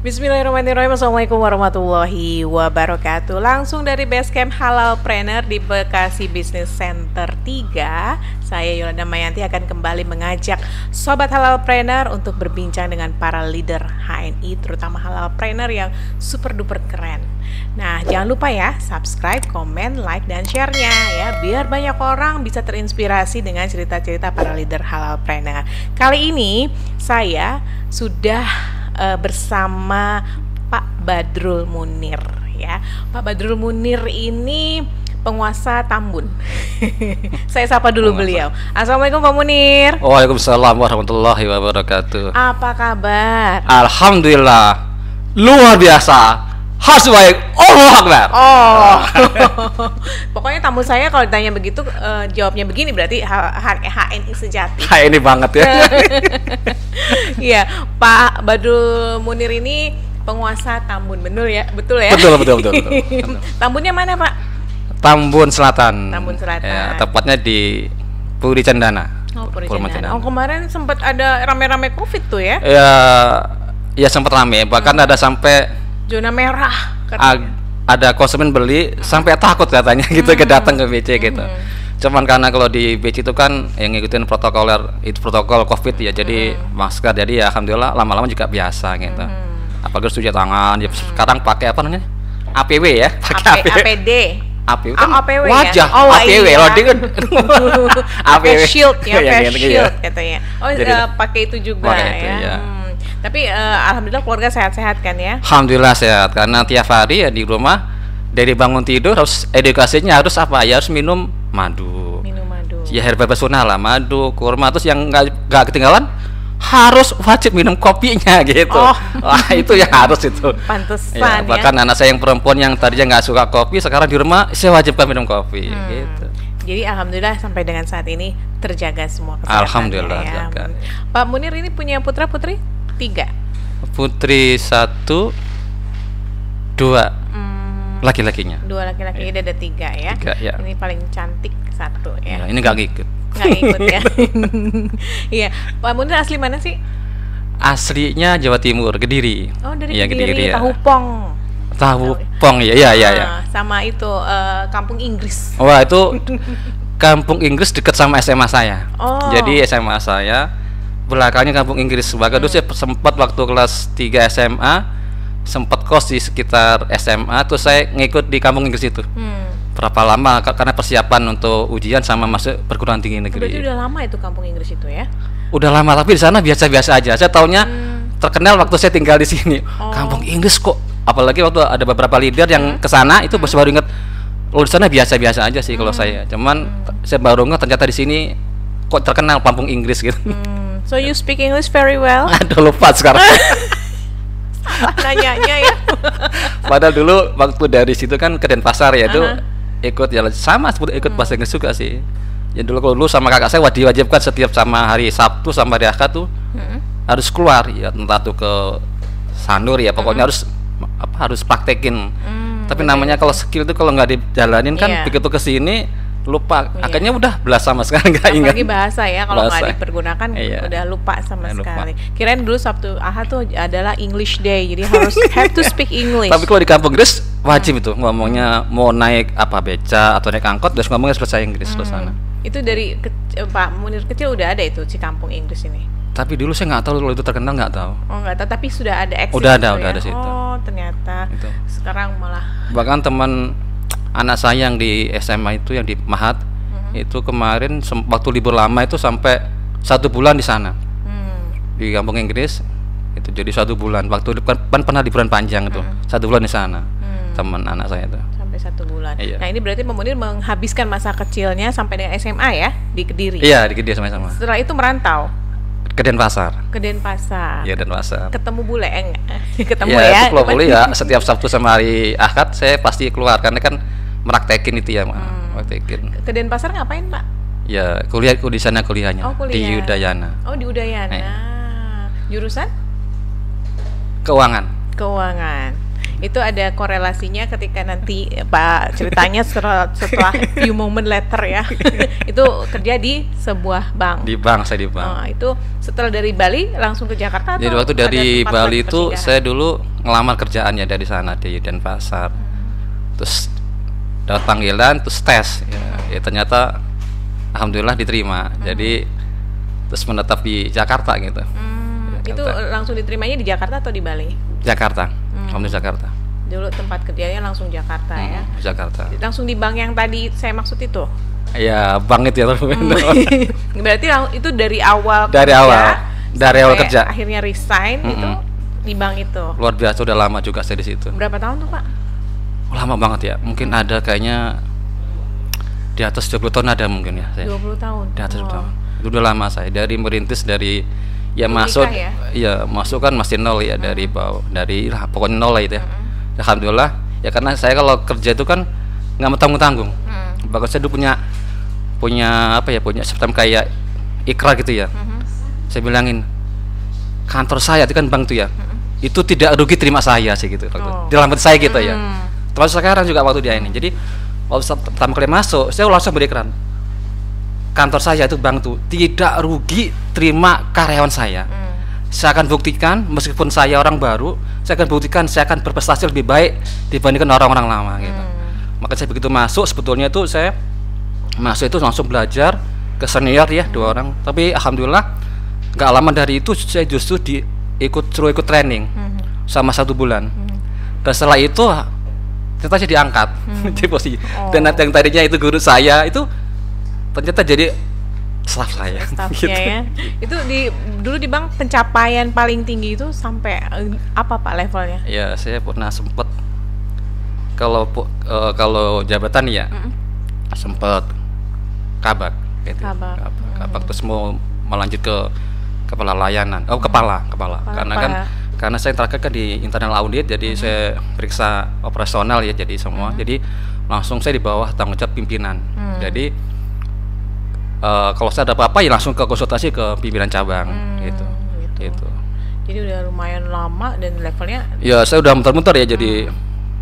Bismillahirrahmanirrahim. Assalamualaikum warahmatullahi wabarakatuh. Langsung dari Basecamp Halalpreneur di Bekasi Business Center 3, saya Yolanda Mayanti akan kembali mengajak Sobat Halalpreneur untuk berbincang dengan para leader HNI, terutama Halalpreneur yang super duper keren. Nah, jangan lupa ya, subscribe, komen, like, dan share-nya ya, biar banyak orang bisa terinspirasi dengan cerita-cerita para leader Halalpreneur. Kali ini saya sudah bersama Pak Badrul Munir ya. Pak Badrul Munir ini penguasa Tambun. Saya sapa dulu beliau. Assalamualaikum Pak Munir. Waalaikumsalam warahmatullahi wabarakatuh. Apa kabar? Alhamdulillah, luar biasa. Harus baik. Allahu Akbar. Oh. Pokoknya tamu saya kalau ditanya begitu jawabnya begini, berarti HNI sejati. HNI banget ya. Iya, Pak Badrul Munir ini penguasa Tambun, betul ya? Betul ya? Betul. Tambunnya mana, Pak? Tambun Selatan. Tambun Selatan. Ya, tepatnya di Puri Cendana. Oh, Puri Cendana. Oh, kemarin sempat ada rame-rame Covid tuh ya? Ya sempat rame, bahkan ada sampai zona merah. Ada konsumen beli sampai takut katanya gitu datang ke BC gitu. Cuman karena kalau di BC itu kan yang ngikutin protokol Covid ya, jadi masker, jadi ya alhamdulillah lama-lama juga biasa gitu. Apalagi cuci tangan, ya sekarang pakai apa namanya? APW ya, pakai APD. APW kan APW wajah, ya? Oh, APW iya. loh dia kan Pakai shield ya, face gitu, shield katanya. Oh, pakai itu juga pakai itu, ya. ya. Tapi alhamdulillah keluarga sehat-sehat kan ya? Alhamdulillah sehat, karena tiap hari ya di rumah dari bangun tidur harus edukasinya harus apa? Ya harus minum madu. Minum madu. Ya herbal sunnah lah, madu, kurma, terus yang nggak ketinggalan harus wajib minum kopinya gitu. Oh. Wah, itu yang harus itu. Pantesan ya. Bahkan anak saya yang perempuan yang tadinya nggak suka kopi, sekarang di rumah saya wajibkan minum kopi gitu. Jadi alhamdulillah sampai dengan saat ini terjaga semua kesehatannya. Alhamdulillah ya. terjaga. Pak Munir ini punya putra putri 3? Putri 1, 2 laki-lakinya. 2 laki-laki, ada 3 ya. 3, ya. Ini paling cantik 1 ya. Ini nggak ngikut. Nggak ngikut ya. Iya, Pak Munir asli mana sih? Aslinya Jawa Timur, Kediri. Oh, dari ya, Kediri, ya. Tahu Pong. Tahu Pong ya. Sama itu Kampung Inggris. Wah, itu Kampung Inggris dekat sama SMA saya. Oh. Jadi SMA saya belakangnya Kampung Inggris. Bahkan dulu saya sempat waktu kelas 3 SMA sempat kos di sekitar SMA, terus saya ngikut di Kampung Inggris itu. Berapa lama karena persiapan untuk ujian sama masuk perguruan tinggi negeri. Berarti udah lama itu Kampung Inggris itu ya? Udah lama, tapi di sana biasa-biasa aja. Saya taunya terkenal waktu saya tinggal di sini. Kampung Inggris kok. Apalagi waktu ada beberapa leader yang ke sana itu baru ingat, di sana biasa-biasa aja sih kalau saya. Cuman saya baru ingat ternyata di sini kok terkenal Kampung Inggris gitu. So you speak English very well? Aduh, lupa sekarang. Nanyanya ya. Padahal dulu waktu dari situ kan ke Denpasar ya, itu ikut ya sama seperti ikut bahasa Inggris juga sih. Ya dulu sama kakak saya diwajibkan setiap sama hari Sabtu sama hari Ahad tuh harus keluar ya, entah tuh ke Sanur ya, pokoknya harus praktekin. Tapi namanya kalau skill tuh kalau nggak dijalanin kan begitu ke sini lupa. Akhirnya udah belas sama sekali nggak ingat. Apalagi bahasa ya, kalau nggak dipergunakan udah lupa sama sekali. Kirain dulu Sabtu Ahad tuh adalah English Day, jadi harus have to speak English. Tapi kalau di Kampung Inggris wajib itu ngomongnya, mau naik apa beca atau naik angkot terus ngomongnya bahasa Inggris di sana. Itu dari Pak Munir kecil udah ada itu si Kampung Inggris ini. Tapi dulu saya nggak tahu kalau itu terkenal, nggak tahu. Oh, nggak tahu, tapi sudah ada eksis. Udah ada situ. Oh, ternyata itu. Sekarang malah. Bahkan teman anak saya yang di SMA itu, yang di Mahat, itu kemarin waktu libur lama itu sampai 1 bulan di sana, di Kampung Inggris. Itu jadi 1 bulan. Waktu kan pernah liburan panjang itu, 1 bulan di sana. Teman anak saya itu. Sampai 1 bulan. Iya. Nah, ini berarti Pak Munir menghabiskan masa kecilnya sampai dengan SMA ya di Kediri. Iya, di Kediri sama-sama. Setelah itu merantau ke Denpasar. Ke Denpasar. Iya, Denpasar. Ketemu bule enggak? Ketemu ya. Kalau boleh ya setiap Sabtu sama hari Ahad saya pasti keluar karena kan meraktekin itu ya, praktekin. Ke Denpasar ngapain, Pak? Ya, kuliah di sana kuliahnya. Kuliah. Di Udayana. Oh, di Udayana. Jurusan? Keuangan. Itu ada korelasinya ketika nanti Pak ceritanya setelah few moment later ya. Itu kerja di sebuah bank. Di bank, saya di bank. Itu setelah dari Bali langsung ke Jakarta. Jadi waktu dari Bali itu saya dulu ngelamar kerjaannya dari sana di Denpasar. Terus dapat panggilan, terus tes. Ya ternyata alhamdulillah diterima. Jadi terus menetap di Jakarta gitu. Itu langsung diterimanya di Jakarta atau di Bali? Jakarta. Alhamdulillah Jakarta. Dulu tempat kerjanya langsung Jakarta ya. Jakarta. Langsung di bank yang tadi saya maksud itu. Ya, bank itu ya. Berarti itu dari awal kerja. Akhirnya resign itu di bank itu. Luar biasa, udah lama juga saya di situ. Berapa tahun tuh, Pak? Lama banget ya. Mungkin ada kayaknya di atas 20 tahun ada mungkin ya saya. 20 tahun. Di atas 20 tahun. Itu udah lama saya dari merintis dari ya masuk masuk kan masih nol ya dari bawah pokoknya nol lah itu ya. Alhamdulillah ya, karena saya kalau kerja itu kan nggak tanggung-tanggung. Bahkan saya dulu punya semacam kayak ikrar gitu ya. Saya bilangin kantor saya itu kan bank tuh ya. Itu tidak rugi terima saya sih gitu. Dalam hati saya gitu ya. Terus sekarang juga waktu dia ini. Jadi waktu pertama kali masuk saya langsung berikrar. Kantor saya itu bank tuh tidak rugi terima karyawan saya. Saya akan buktikan meskipun saya orang baru, saya akan buktikan saya akan berprestasi lebih baik dibandingkan orang-orang lama gitu. Maka saya begitu masuk, sebetulnya itu saya masuk itu langsung belajar ke senior ya 2 orang. Tapi alhamdulillah nggak lama dari itu saya justru ikut training sama 1 bulan. Dan setelah itu ternyata saya diangkat di posisi. Dan yang tadinya itu guru saya itu ternyata jadi staff saya. Staffnya gitu. Ya. Itu dulu di bank pencapaian paling tinggi itu sampai apa Pak levelnya? Ya saya pernah sempet kalau jabatan ya sempet kabak gitu. Kabak terus mau melanjut ke kepala layanan. Kepala. Karena saya terakhir kan di internal audit, jadi saya periksa operasional ya, jadi semua. Jadi langsung saya di bawah tanggung jawab pimpinan. Jadi kalau saya ada apa-apa ya langsung ke konsultasi ke pimpinan cabang gitu. Jadi udah lumayan lama dan levelnya. Ya saya udah muter-muter ya, jadi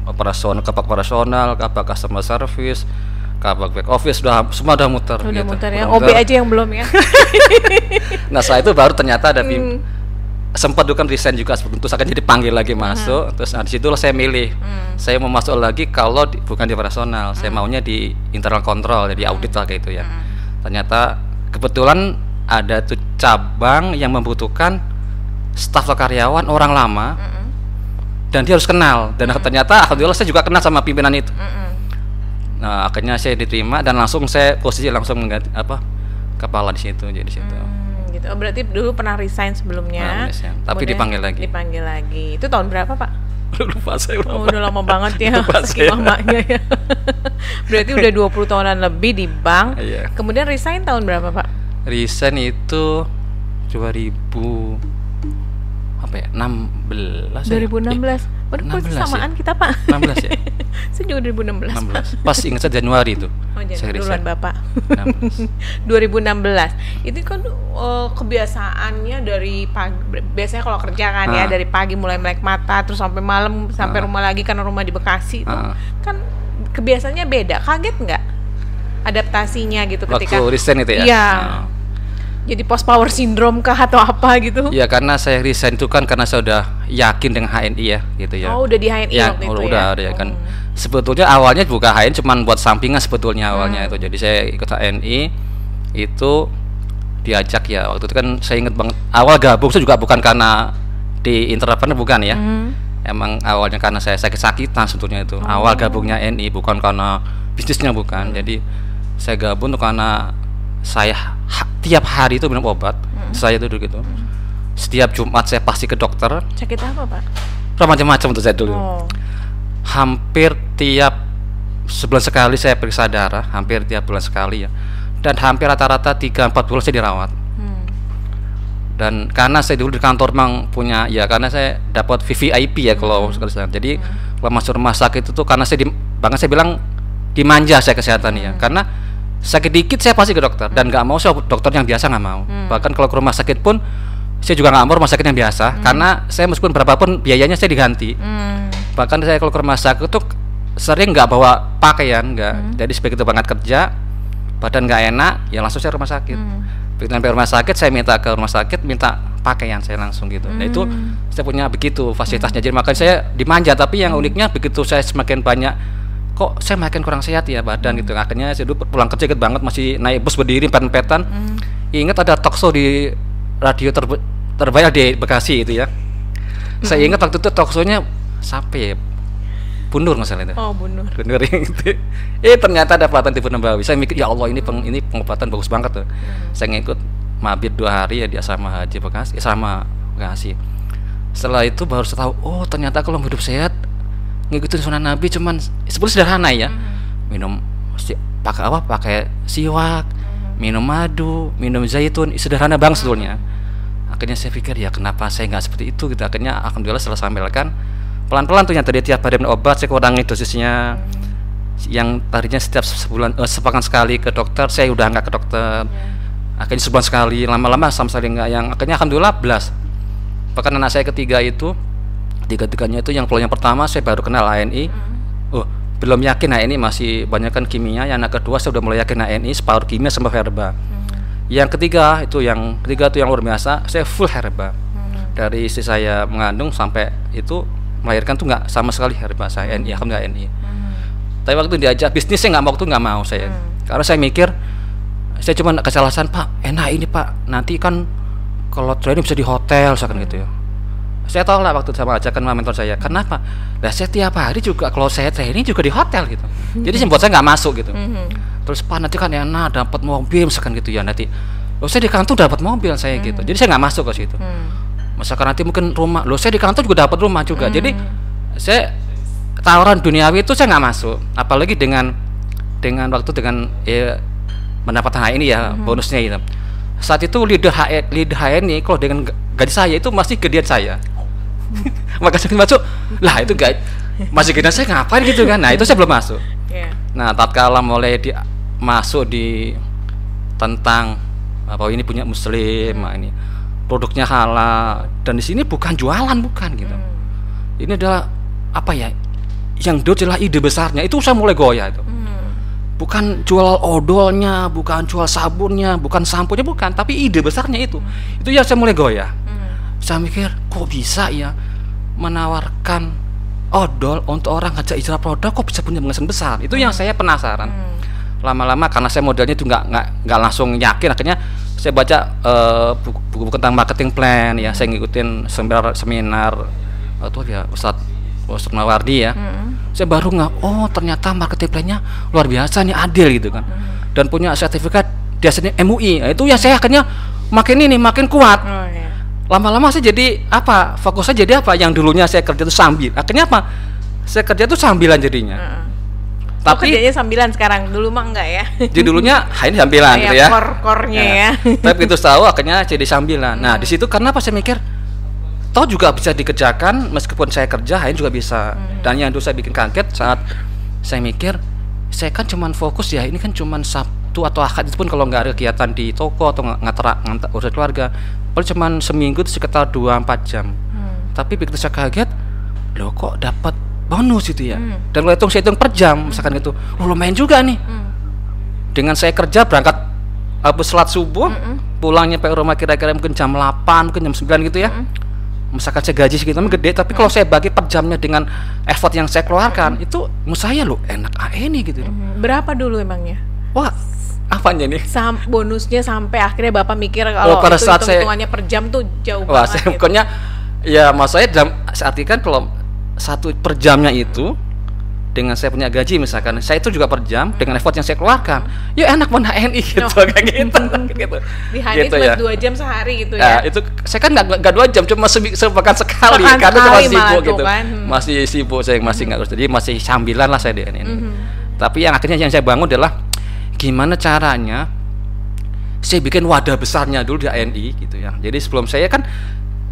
kabak operasional, kabak customer service, kabak back office, semua udah muter. Udah gitu. Muter ya. OB aja yang belum ya. Nah setelah itu baru ternyata ada sempat kan resign juga, tentu saya jadi panggil lagi masuk. Terus di situ saya milih saya mau masuk lagi kalau bukan di operasional, saya maunya di internal control, jadi audit lah kayak itu ya. Ternyata kebetulan ada tuh cabang yang membutuhkan staf atau karyawan orang lama dan dia harus kenal, dan ternyata alhamdulillah saya juga kenal sama pimpinan itu. Nah akhirnya saya diterima dan langsung saya posisi langsung mengganti kepala di situ, jadi di situ. Gitu. Berarti dulu pernah resign sebelumnya. Tapi dipanggil lagi. Itu tahun berapa Pak? Lupa saya. Udah lama banget ya. Saking lamanya ya. Berarti udah 20 tahunan lebih di bank. Iya. Kemudian resign tahun berapa Pak? Resign itu 2016. Waduh, samaan ya? Kita Pak. 16 ya? Saya juga 2016. Pas ingat saya Januari itu. Saya duluan Bapak. 2016. Itu kan kebiasaannya dari pagi. Biasanya kalau kerja kan ya dari pagi mulai melek mata terus sampai malam sampai rumah lagi karena rumah di Bekasi itu kan kebiasaannya beda. Kaget nggak adaptasinya gitu ketika waktu resign itu ya? Iya. Jadi post power syndrome kah atau apa gitu? Ya karena saya resign itu kan karena saya udah yakin dengan HNI ya gitu ya. Udah di HNI ya, waktu itu udah ya kan. Sebetulnya awalnya buka HNI cuman buat sampingan sebetulnya awalnya itu. Jadi saya ikut HNI itu diajak ya waktu itu kan saya inget banget awal gabung saya juga bukan karena di entrepreneur bukan ya. Emang awalnya karena saya sakit-sakitan sebetulnya itu. Awal gabungnya HNI bukan karena bisnisnya bukan. Jadi saya gabung tuh karena saya tiap hari itu minum obat. Saya tuh gitu. Setiap Jumat saya pasti ke dokter. Sakit apa Pak? Macam-macam tuh saya dulu. Hampir tiap sebulan sekali saya periksa darah, hampir tiap bulan sekali ya. Dan hampir rata-rata 3-4 bulan saya dirawat. Dan karena saya dulu di kantor memang punya ya, karena saya dapat VVIP ya kalau sekali. Jadi kalau masuk rumah sakit itu karena bahkan saya bilang dimanja saya kesehatan ya. Karena sakit dikit saya pasti ke dokter dan nggak mau saya dokter yang biasa, nggak mau. Bahkan kalau ke rumah sakit pun saya juga nggak mau rumah sakit yang biasa karena saya meskipun berapapun biayanya saya diganti. Bahkan saya kalau ke rumah sakit tuh sering nggak bawa pakaian, nggak. Jadi begitu banget kerja, badan nggak enak, ya langsung saya rumah sakit. Begitu sampai rumah sakit, saya minta ke rumah sakit, minta pakaian saya langsung gitu. Nah itu saya punya begitu fasilitasnya. Jadi makanya saya dimanja. Tapi yang uniknya begitu saya semakin banyak, kok saya makin kurang sehat ya badan gitu. Akhirnya saya dulu pulang kerja inget banget, masih naik bus berdiri pet-petan. Ingat ada talkshow di radio terbayar di Bekasi itu ya. Saya ingat waktu itu talkshow-nya siapa ya? Bunur nggak salah itu. Oh, Bunur gitu. Ternyata ada pelatihan tipe Nabawi. Saya mikir ya Allah ini pengobatan bagus banget tuh. Saya ngikut mabit 2 hari ya di asrama haji Bekasi, asrama Bekasi. Setelah itu baru saya tahu, oh ternyata kalau hidup sehat ngikutin sunnah Nabi cuman sebetulnya sederhana ya. Minum pakai apa? Pakai siwak, minum madu, minum zaitun, sederhana banget sebetulnya. Akhirnya saya pikir ya kenapa saya nggak seperti itu gitu. Akhirnya alhamdulillah setelah saya ambilkan pelan-pelan tuh yang tadi tiap hari minum obat saya kurangi dosisnya. Yang tadinya setiap sepekan sekali ke dokter, saya udah nggak ke dokter. Akhirnya sebulan sekali, lama-lama sama sekali nggak. Yang akhirnya alhamdulillah belas. Bahkan anak saya ketiga itu, tiga-tiganya itu yang pertama saya baru kenal ANI. Belum yakin ANI, masih banyak kan kimia. Yang anak kedua saya udah mulai yakin ANI, separuh kimia sama herba. Yang ketiga itu yang luar biasa, saya full herba. Dari istri saya mengandung sampai itu melahirkan tuh nggak sama sekali herba saya ANI, alhamdulillah ANI. Tapi waktu diajak bisnis saya nggak mau saya, karena saya mikir saya cuma kasih alasan, Pak enak ini Pak, nanti kan kalau training bisa di hotel misalkan gitu ya. Saya tahu lah waktu sama ajakan mentor saya, kenapa? Lah saya tiap hari juga kalau saya training juga di hotel gitu. Jadi buat saya nggak masuk gitu. Terus Pak nanti kan enak dapat mobil misalkan gitu ya nanti. Saya di kantor dapat mobil saya gitu. Jadi saya nggak masuk ke situ. Misalkan nanti mungkin rumah, saya di kantor juga dapat rumah juga. Jadi saya tawaran duniawi itu saya nggak masuk. Apalagi dengan pendapatan ini ya bonusnya itu. Saat itu leader HNI kalau dengan gaji saya itu masih gedean saya. Maka saya masuk, lah itu masih gedean saya ngapain gitu kan? Nah itu saya belum masuk. Nah tatkala mulai masuk di tentang apa ini punya muslim, ini produknya halal dan di sini bukan jualan bukan gitu. Ini adalah apa ya? Yang itu adalah ide besarnya itu saya mulai goyah itu. Bukan jual odolnya, bukan jual sabunnya, bukan samponya, bukan, tapi ide besarnya itu ya saya mulai goyah. Saya mikir kok bisa ya menawarkan odol untuk orang ngajak ijrah produk kok bisa punya penghasilan besar. Itu yang saya penasaran. Lama-lama karena saya modelnya itu nggak langsung yakin, akhirnya saya baca buku-buku tentang marketing plan ya, saya ngikutin seminar itu ya Ustadz Mawardi ya. Saya baru oh ternyata marketing plan-nya luar biasa nih, adil gitu kan. Dan punya sertifikat dasarnya MUI. Nah, itu ya saya akhirnya makin kuat. Lama-lama saya jadi fokusnya jadi yang dulunya saya kerja itu sambil. Akhirnya saya kerja itu sambilan jadinya. Tapi kerjanya sambilan sekarang, dulu mah enggak ya. Jadi dulunya ini sambilan gitu ya. Core-nya ya. Tapi itu tahu akhirnya jadi sambilan. Nah, di situ karena saya mikir toh juga bisa dikerjakan meskipun saya kerja, Hain juga bisa. Dan yang dulu saya bikin kaget saat saya mikir, saya kan cuman fokus ya, ini kan cuman Sabtu atau Ahad, itu pun kalau nggak ada kegiatan di toko atau ngantar urusan keluarga, paling cuman seminggu itu sekitar 2-4 jam. Tapi begitu saya kaget, loh kok dapat bonus itu ya. Dan kalau saya hitung per jam, misalkan gitu, lumayan juga nih. Dengan saya kerja berangkat habis sholat subuh, pulangnya ke rumah kira-kira mungkin jam 8, mungkin jam 9 gitu ya. Misalkan saya gaji segitu gede, tapi kalau saya bagi per jamnya dengan effort yang saya keluarkan, itu menurut saya loh enak ini gitu. Berapa dulu emangnya? Wah, apanya nih? Bonusnya sampai akhirnya Bapak mikir kalau pada itu saat hitung-hitungannya per jam tuh jauh banget. Saya pokoknya ya maksud saya dalam saat ini kan kalau 1 per jamnya itu dengan saya punya gaji misalkan, saya itu juga per jam dengan effort yang saya keluarkan, ya enak mana HNI gitu, kayak gitu. Di HNI gitu cuma ya. 2 jam sehari gitu ya. ya. Itu saya kan nggak 2 jam, cuma sepekan sekali, karena masih sibuk gitu, masih sibuk saya masih nggak urus, jadi masih sambilan lah saya di HNI. Tapi yang akhirnya yang saya bangun adalah gimana caranya saya bikin wadah besarnya dulu di HNI gitu ya. Jadi sebelum saya kan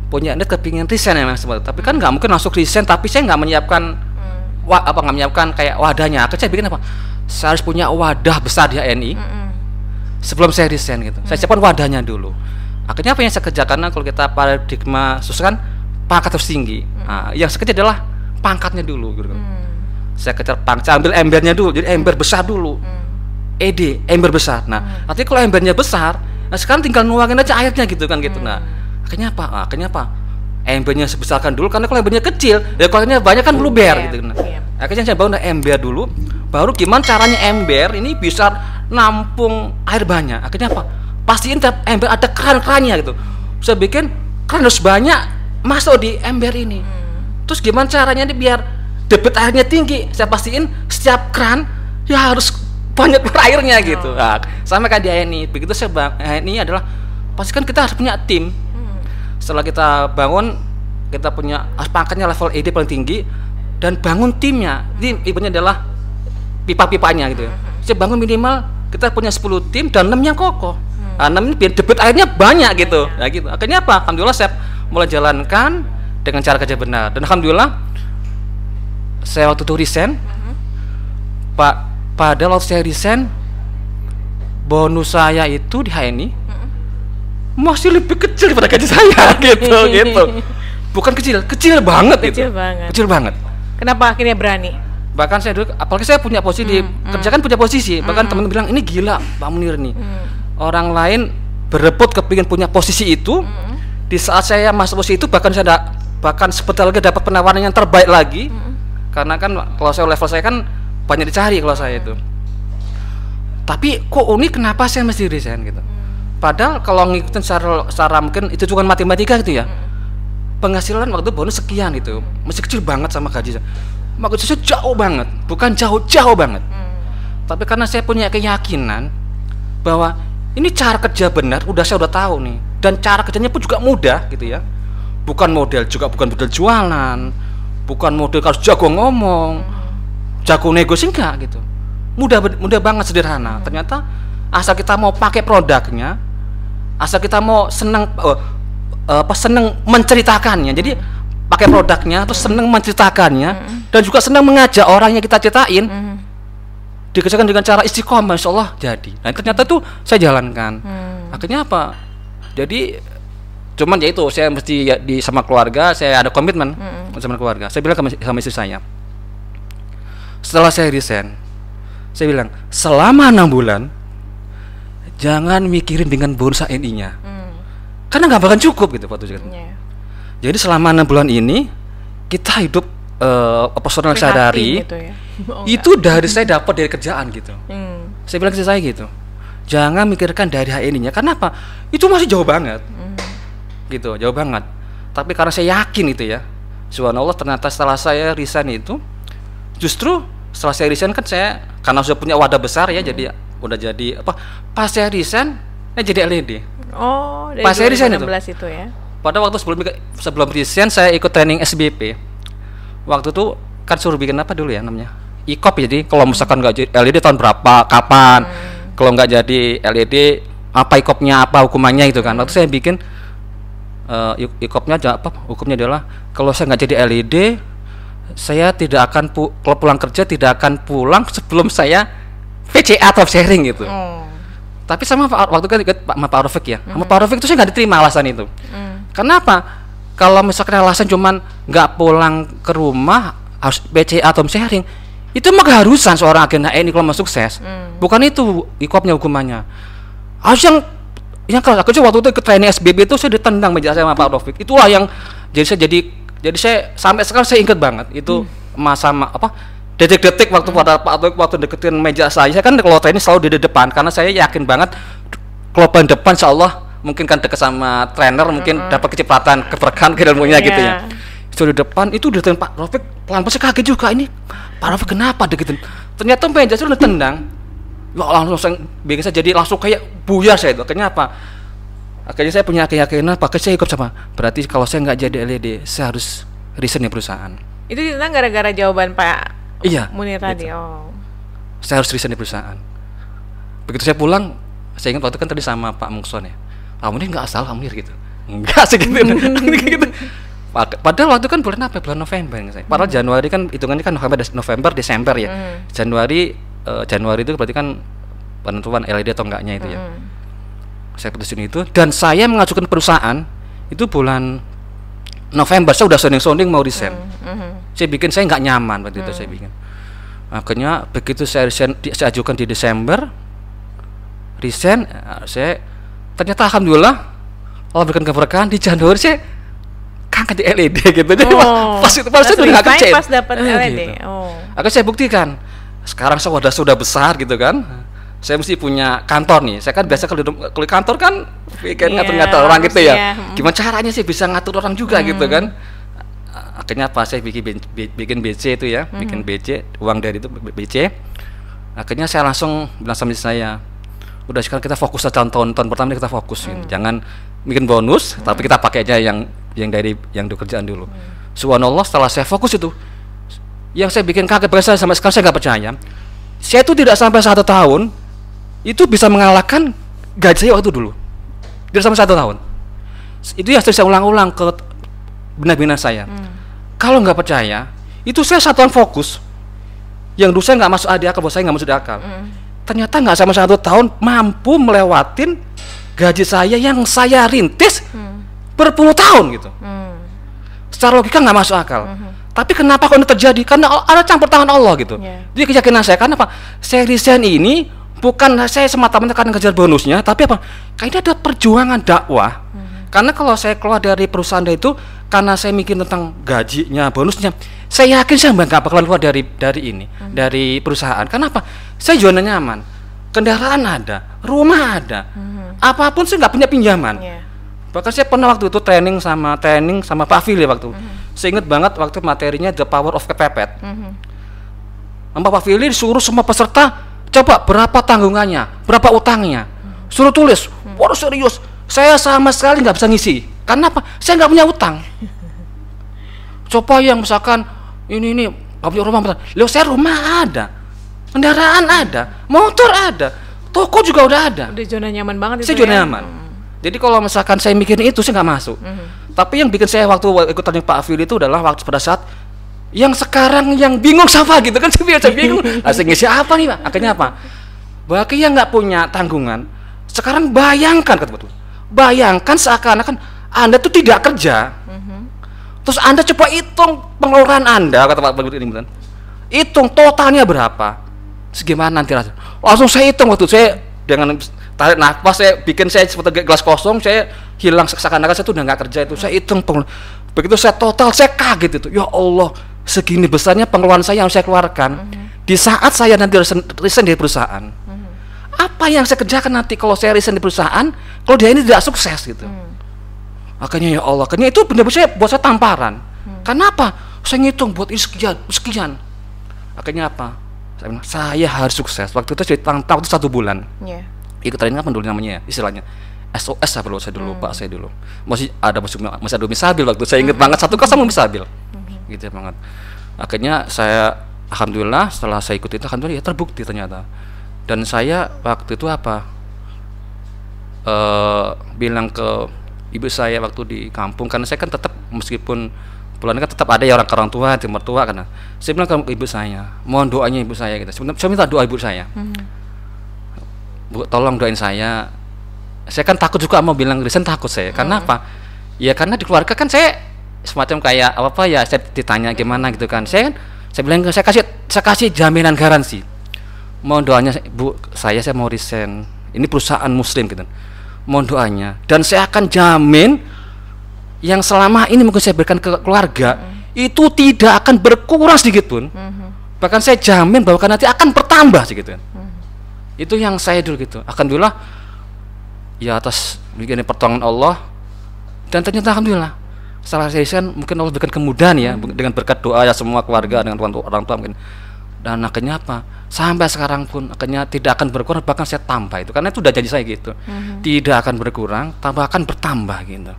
punya kepingin resign ya mas, tapi kan nggak mungkin masuk resign, tapi saya nggak menyiapkan nggak menyiapkan kayak wadahnya. Akhirnya saya bikin apa? Saya harus punya wadah besar di HNI sebelum saya resign gitu. Saya siapkan wadahnya dulu. Akhirnya apa yang saya kerjakan, karena kalau kita paradigma susah kan pangkat terus tinggi. Yang saya kerja adalah pangkatnya dulu gitu. Saya kejar saya ambil embernya dulu, jadi ember besar dulu. Ember besar. Nah, nanti kalau embernya besar, nah sekarang tinggal nuangin aja airnya gitu kan gitu. Nah, akhirnya apa? Embernya sebesarkan dulu, karena kalau embernya kecil, ya kalau banyak kan blueber gitu. Nah, akhirnya saya bangun ember dulu, baru gimana caranya ember ini bisa nampung air banyak. Akhirnya apa? Pastiin tiap ember ada keran-kerannya gitu. Saya bikin keran harus banyak masuk di ember ini. Terus gimana caranya ini biar debit airnya tinggi? Saya pastiin setiap keran ya harus banyak airnya gitu. Nah, sama kayak di HNI. Begitu saya HNI adalah pastikan kita harus punya tim. Setelah kita bangun, kita punya pangkatnya level ED paling tinggi dan bangun timnya. Ini ibaratnya adalah pipa-pipanya gitu ya. Saya bangun minimal kita punya 10 tim dan 6 yang kokoh. 6 ini biar debit airnya banyak gitu. Nah gitu. Akhirnya apa? Alhamdulillah saya mulai jalankan dengan cara kerja benar. Dan alhamdulillah saya waktu itu resign. Padahal waktu saya resign, bonus saya itu di HNI masih lebih kecil daripada gaji saya gitu. Bukan kecil banget gitu. Kecil banget. Kenapa akhirnya berani? Bahkan saya dulu, apalagi saya punya posisi di kerja kan punya posisi. Bahkan teman bilang ini gila Pak Munir nih. Orang lain berebut kepingin punya posisi itu. Di saat saya masuk posisi itu bahkan sebentar lagi dapat penawaran yang terbaik lagi. Karena kan kalau saya level saya kan banyak dicari kalau saya itu. Tapi kok unik kenapa saya mesti resign gitu. Padahal kalau ngikutin secara mungkin itu cuma matematika gitu ya. Penghasilan waktu bonus sekian itu masih kecil banget sama gaji saya. Maksud saya jauh banget, bukan jauh banget. Tapi karena saya punya keyakinan bahwa ini cara kerja benar, saya udah tahu nih. Dan cara kerjanya pun juga mudah gitu ya. Bukan model jualan, bukan model harus jago ngomong, jago negosiasi enggak gitu. Mudah banget, sederhana. Ternyata asal kita mau pakai produknya, asal kita mau senang menceritakannya. Jadi pakai produknya terus senang menceritakannya dan juga senang mengajak orang yang kita ceritain. Dikerjakan dengan cara istiqomah, insya Allah jadi. Nah ternyata tuh saya jalankan. Akhirnya apa? Jadi cuman ya itu saya mesti sama keluarga, saya ada komitmen sama keluarga. Saya bilang sama istri saya, setelah saya resign, saya bilang selama 6 bulan jangan mikirin dengan bonus HNI-nya, karena nggak bakal cukup gitu Pak Tujuan. Jadi selama 6 bulan ini kita hidup personal sadari gitu ya? Itu dari saya dapat dari kerjaan gitu. Saya bilang ke saya gitu, jangan mikirkan dari HNI-nya, karena apa? Itu masih jauh banget, gitu, jauh banget. Tapi karena saya yakin itu ya, subhanallah ternyata setelah saya resign itu, justru setelah saya resign kan saya karena sudah punya wadah besar ya, jadi udah jadi apa? Pas saya resign, jadi LED. Oh, dari pas saya resign itu ya. Pada waktu sebelum resign saya ikut training SBP. Waktu itu kan suruh bikin apa dulu ya namanya? IKOP. Jadi kalau misalkan nggak jadi LED tahun berapa, kapan? Kalau nggak jadi LED apa IKOP-nya, apa hukumannya itu kan? Waktu saya bikin IKOP-nya apa? Hukumnya adalah kalau saya nggak jadi LED, saya tidak akan kalau pulang kerja tidak akan pulang sebelum saya VCA atau sharing gitu. Tapi sama waktu kan ikut Pak Rofik ya, sama Pak Rofik itu saya nggak diterima alasan itu. Kenapa? Kalau misalkan alasan cuman nggak pulang ke rumah harus BCA atau sharing, itu mah keharusan seorang agen HNI kalau mau sukses. Bukan itu IKOP-nya hukumannya. Harus yang kalau aku waktu itu ke training SBB itu saya ditendang meja saya sama Pak Rofik. Itulah yang jadi saya sampai sekarang saya ingat banget itu masa apa detik-detik waktu waktu deketin meja saya kan kalau training selalu di depan karena saya yakin banget kalau paling depan insyaallah mungkin kan dekat sama trainer mungkin dapat kecepatan keberkahan ilmunya gitu ya. Itu di depan itu deketin Pak Rofik pelan-pelan saya kaget juga ini Pak Rofik kenapa deketin. Ternyata meja saya udah tendang. Ya langsung bikin saya jadi langsung kayak buyar saya itu. Akhirnya apa? Akhirnya saya punya keyakinan pakai saya ikut sama. Berarti kalau saya nggak jadi LED saya harus resign di perusahaan. Itu ditentang gara-gara jawaban Pak Munir tadi. Gitu. Saya harus resign di perusahaan. Begitu saya pulang, saya ingat waktu kan tadi sama Pak Mungson ya. Pak Munir nggak asal Pak Munir gitu. Enggak sih gitu. Gitu. Padahal waktu kan bulan apa? Bulan November saya. Padahal Januari kan hitungannya kan November, Desember ya. Januari itu berarti kan penentuan LED atau enggaknya itu ya. Saya putusin itu dan saya mengajukan perusahaan itu bulan November saya udah sounding mau resign. Saya nggak nyaman waktu itu saya bikin. Akhirnya begitu saya resign, saya ajukan di Desember, resign, saya ternyata alhamdulillah Allah berikan keberkahan di Januari saya kangen di LED gitu. Jadi pas itu saya udah nggak kerja. Pas dapat LED. Gitu. Akhirnya saya buktikan. Sekarang saya sudah besar gitu kan. Saya mesti punya kantor nih. Saya kan biasa kalau di kantor kan bikin ngatur-ngatur orang gitu ya. Gimana caranya sih bisa ngatur orang juga gitu kan? Akhirnya pas saya bikin BC itu ya, bikin BC, uang dari itu BC. Akhirnya saya langsung bilang sama istri saya, udah sekarang kita fokus aja tahun pertama ini kita fokus, jangan bikin bonus, tapi kita pakai aja yang dari kerjaan dulu. Subhanallah, setelah saya fokus itu, yang saya bikin kaget bahkan sampai sekarang saya nggak percaya. Saya itu tidak sampai 1 tahun itu bisa mengalahkan gaji saya waktu dulu. Tidak sampai 1 tahun. Itu yang saya ulang-ulang ke benar-benar saya. Kalau nggak percaya, itu saya 1 tahun fokus. Yang dulu saya nggak masuk akal, buat saya nggak masuk akal. Ternyata nggak sama 1 tahun mampu melewatin gaji saya yang saya rintis berpuluh tahun gitu. Secara logika nggak masuk akal. Tapi kenapa kok ini terjadi? Karena ada campur tangan Allah gitu. Jadi keyakinan saya, karena apa? Saya resign ini bukan saya semata-mata karena kejar bonusnya, tapi apa? Kayaknya ada perjuangan dakwah. Karena kalau saya keluar dari perusahaan itu, karena saya mikir tentang gajinya, bonusnya, saya yakin saya nggak bakalan keluar dari ini, dari perusahaan. Kenapa? Saya zona nyaman, kendaraan ada, rumah ada, apapun saya nggak punya pinjaman. Bahkan saya pernah waktu itu training sama Pak Fili waktu. Saya ingat banget waktu materinya The Power of Kepepet. Pak Fili disuruh semua peserta, coba berapa tanggungannya, berapa utangnya, suruh tulis. Waduh serius, saya sama sekali nggak bisa ngisi. Karena apa? Saya nggak punya utang. Coba yang misalkan ini nggak punya rumah, loh saya rumah ada, kendaraan ada, motor ada, toko juga udah ada. Udah zona nyaman banget itu. Saya zona nyaman. Jadi kalau misalkan saya mikirin itu saya nggak masuk. Tapi yang bikin saya waktu ikut tanya Pak Afil itu adalah waktu pada saat yang sekarang yang bingung sama gitu kan, saya bingung. Saya ngisi apa nih Pak? Akhirnya apa? Bagi yang nggak punya tanggungan, sekarang bayangkan kata betul. Bayangkan seakan-akan Anda tuh tidak kerja. Terus Anda coba hitung pengeluaran Anda, kata Pak Begitu ini betul. Hitung totalnya berapa? Segimana nanti rasanya? Langsung saya hitung waktu saya dengan tarik nafas, saya seperti gelas kosong, saya hilang seakan-akan saya tuh udah nggak kerja itu. Saya hitung begitu saya total, saya kaget itu. Ya Allah, segini besarnya pengeluaran saya yang saya keluarkan di saat saya nanti resign dari perusahaan. Apa yang saya kerjakan nanti kalau saya resign di perusahaan, kalau dia ini tidak sukses gitu. Makanya ya Allah, karena itu benar-benar buat saya tamparan. Kenapa? Saya ngitung buat ini sekian. Akhirnya apa? Saya harus sukses. Waktu itu saya tahun itu 1 bulan. Ikut training apa dulu namanya ya, istilahnya SOS apa saya dulu lupa saya dulu. Masih ada misabil waktu saya ingat banget 1 kelas sama misabil. Gitu banget. Akhirnya saya alhamdulillah setelah saya ikuti itu alhamdulillah ya terbukti ternyata. Dan saya waktu itu apa? Bilang ke ibu saya waktu di kampung, karena saya kan tetap meskipun bulan kan tetap ada ya orang tua, mertua karena saya bilang ke ibu saya, mohon doanya ibu saya gitu. Sebenarnya saya minta doa ibu saya. Bu, tolong doain saya. Saya kan takut juga mau bilang resign, takut saya. Karena apa? Ya karena di keluarga kan saya semacam kayak apa ya, saya ditanya gimana gitu kan. Saya bilang saya kasih jaminan garansi. Mohon doanya Bu, saya mau resign. Ini perusahaan muslim gitu. Mohon doanya dan saya akan jamin yang selama ini mungkin saya berikan ke keluarga itu tidak akan berkurang sedikit pun. Bahkan saya jamin bahwa nanti akan bertambah sedikit. Itu yang saya dulu gitu. Alhamdulillah ya atas begini pertolongan Allah, dan ternyata alhamdulillah setelah saya resign mungkin Allah berikan kemudahan ya dengan berkat doa ya semua keluarga dengan orang tua mungkin. Dan akhirnya apa? Sampai sekarang pun akhirnya tidak akan berkurang, bahkan saya tambah itu karena itu udah janji saya gitu. Tidak akan berkurang, tambah akan bertambah gitu.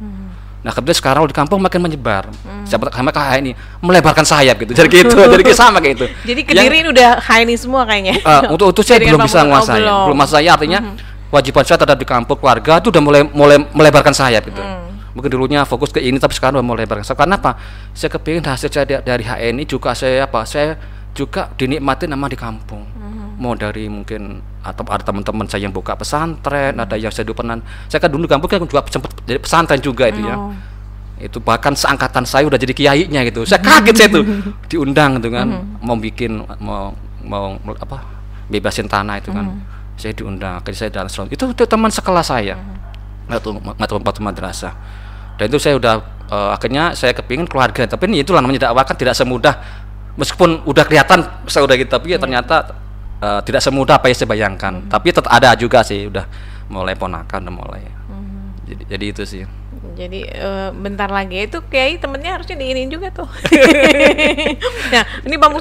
Nah kemudian sekarang di kampung makin menyebar. Sama kayak ini melebarkan sayap gitu. Jadi gitu, jadi sama kayak itu. Jadi Kediri udah high ini semua kayaknya. Untuk saya belum bisa menguasai. Belum masa saya artinya kewajiban saya terhadap di kampung keluarga itu udah mulai melebarkan sayap gitu. Mungkin dulunya fokus ke ini tapi sekarang udah mulai melebarkan. Karena apa? Saya kepingin hasil saya dari HNI juga saya juga dinikmatin sama di kampung. Mau dari mungkin atau ada teman-teman saya yang buka pesantren, ada yang saya dulu pernah, saya kan dulu di kampung kan juga sempat jadi pesantren juga itu ya. Itu bahkan seangkatan saya udah jadi kiainya gitu. Saya kaget saya tuh diundang gitu kan, mau bikin mau apa bebasin tanah itu kan. Saya diundang, akhirnya saya dan itu teman sekelas saya. Waktu madrasah. Dan itu saya udah akhirnya saya kepingin keluarga. Tapi ini itulah namanya dakwah kan tidak semudah, meskipun udah kelihatan saya udah gitu, tapi ya ternyata tidak semudah apa yang saya bayangkan. Tapi tetap ada juga sih, udah mulai ponakan, udah mulai. Jadi itu sih. Jadi bentar lagi itu kiai temennya harusnya diinin juga tuh. Nah ini Pak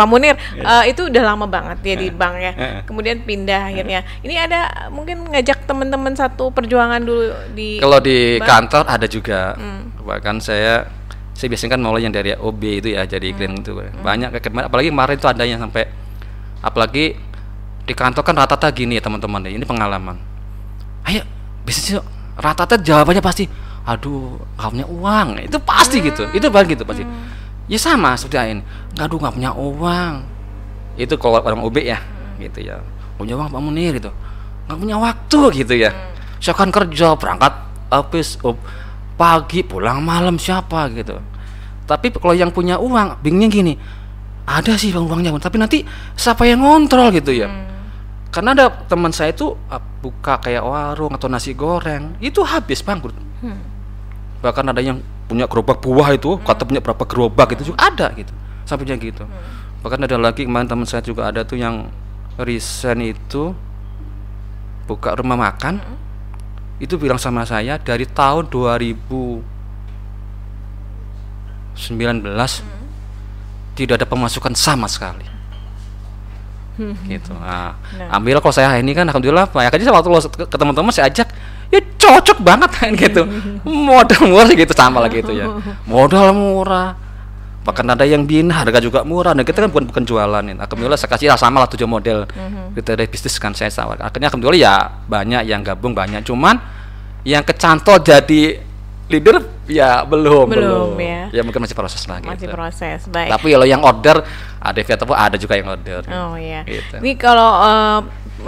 Munir itu udah lama banget ya di bank ya. Kemudian pindah akhirnya. Ini ada mungkin ngajak teman-teman satu perjuangan dulu di. Kalau di kantor ada juga. Bahkan saya biasanya kan mulai yang dari OB itu ya, jadi iklan itu banyak. Apalagi kemarin itu ada yang sampai, apalagi di kantor kan rata-rata gini ya teman-teman. Ini pengalaman. Ayo bisnis yuk. Rata-rata jawabannya pasti, aduh nggak punya uang, itu pasti gitu, itu banget gitu pasti. Ya sama seperti ini, aduh nggak punya uang, itu kalau orang OB ya, gitu ya, punya uang Pak Munir gitu, nggak punya waktu gitu ya. Saya kan kerja berangkat habis pagi pulang malam siapa gitu. Tapi kalau yang punya uang bingungnya gini, ada sih uangnya, tapi nanti siapa yang ngontrol gitu ya. Karena ada teman saya itu buka kayak warung atau nasi goreng, itu habis bangkrut. Bahkan ada yang punya gerobak buah itu, kata punya berapa gerobak itu juga ada gitu, sampainya gitu. Bahkan ada lagi kemarin teman saya juga ada tuh yang resign itu buka rumah makan, itu bilang sama saya dari tahun 2019 tidak ada pemasukan sama sekali. Gitu. Nah, ambil kalau saya ini kan alhamdulillah Pak. Ya kan waktu ke teman-teman saya ajak, ya cocok banget kan gitu. Modal murah gitu sama lagi itu ya. Modal murah. Bahkan ada yang bina, harga juga murah. Dan kita kan bukan jualan ini. Alhamdulillah saya kasih sama lah 7 model. Kita dari bisnis kan saya sawar. Akhirnya alhamdulillah ya banyak yang gabung banyak. Cuman yang kecantol jadi leader ya belum ya mungkin masih proses lagi. Masih proses, baik. Tapi kalau yang order ada juga yang order. Oh iya. Gitu. Ini kalau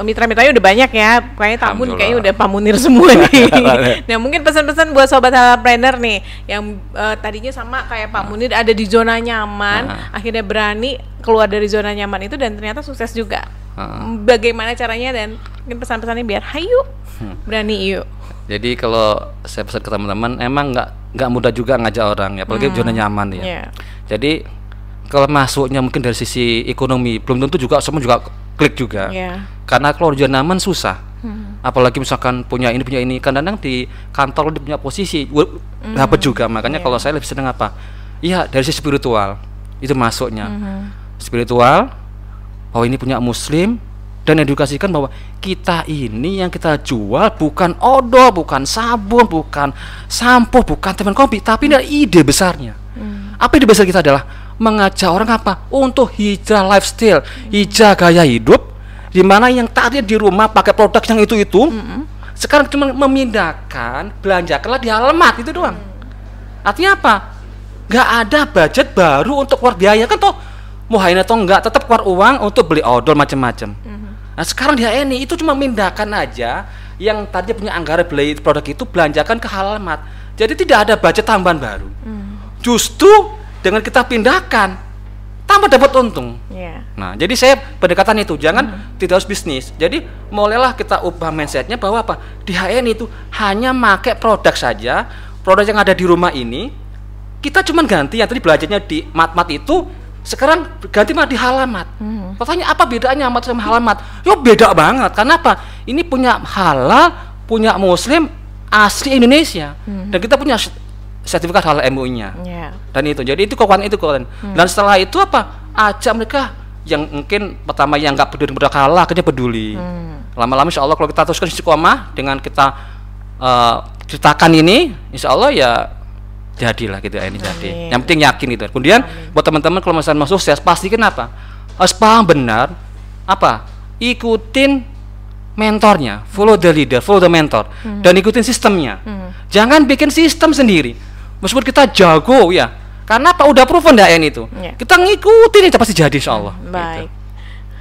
mitra-mitranya udah banyak ya, kayaknya udah Pak Munir semua nih. Nah mungkin pesan-pesan buat sobat halapreneur nih, yang tadinya sama kayak Pak Munir ada di zona nyaman, akhirnya berani keluar dari zona nyaman itu dan ternyata sukses juga. Bagaimana caranya dan mungkin pesan-pesannya biar hayu berani yuk. Jadi kalau saya pesan ke teman-teman, emang nggak mudah juga ngajak orang ya, apalagi zona nyaman ya. Jadi kalau masuknya mungkin dari sisi ekonomi belum tentu juga semua juga klik juga. Karena kalau zona nyaman susah. Apalagi misalkan punya ini kadang-kadang di kantor dia punya posisi dapat juga. Makanya kalau saya lebih senang apa? Iya dari sisi spiritual itu masuknya. Spiritual, oh ini punya muslim. Dan edukasikan bahwa kita ini yang kita jual bukan odol, bukan sabun, bukan sampo, bukan teman kopi, tapi ini ide besarnya. Apa ide besar kita adalah mengajak orang apa? Untuk hijrah lifestyle, hijrah gaya hidup, di mana yang tadi di rumah pakai produk yang itu, sekarang cuma memindahkan, belanjakanlah di alamat itu doang. Artinya apa? Gak ada budget baru untuk keluar biaya kan toh, mau hain atau enggak, tetap keluar uang untuk beli odol macam-macam. Nah sekarang dia ini itu cuma mindahkan aja yang tadi punya anggaran beli produk itu belanjakan ke halamat. Jadi tidak ada budget tambahan baru. Justru dengan kita pindahkan tambah dapat untung. Nah jadi saya pendekatan itu jangan tidak harus bisnis. Jadi mulailah kita ubah mindsetnya bahwa apa di HN itu hanya pakai produk saja, produk yang ada di rumah ini kita cuma ganti yang tadi belajarnya di mat-mat itu. Sekarang ganti mah di halamat. Pertanyaan apa bedanya mat sama halamat? Yo beda banget. Karena apa? Ini punya halal, punya muslim asli Indonesia. Dan kita punya sertifikat halal MUI-nya. Dan itu. Jadi itu kekuatan itu kekuatan. Dan setelah itu apa? Ajak mereka yang mungkin pertama yang nggak peduli produk halal akhirnya peduli. Lama-lama insya Allah kalau kita teruskan istiqomah dengan kita ceritakan ini, insya Allah ya jadilah gitu ini jadi. Yang penting yakin gitu. Kemudian buat teman-teman kalau misalnya mau sukses pasti kenapa? Harus paham benar apa? Ikutin mentornya, follow the leader, follow the mentor dan ikutin sistemnya. Jangan bikin sistem sendiri. Meskipun kita jago ya. Karena apa? Udah proven DAN itu. Kita ngikutin itu pasti jadi insyaallah. Baik. Gitu.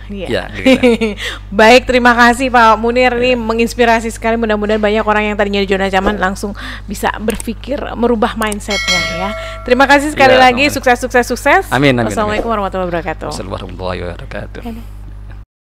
Iya. Ya, gitu. Baik, terima kasih Pak Munir, nih menginspirasi sekali. Mudah-mudahan banyak orang yang tadinya di zona nyaman langsung bisa berpikir merubah mindsetnya ya. Terima kasih sekali lagi, sukses. Amin. Wassalamualaikum warahmatullahi wabarakatuh. Warahmatullahi wabarakatuh.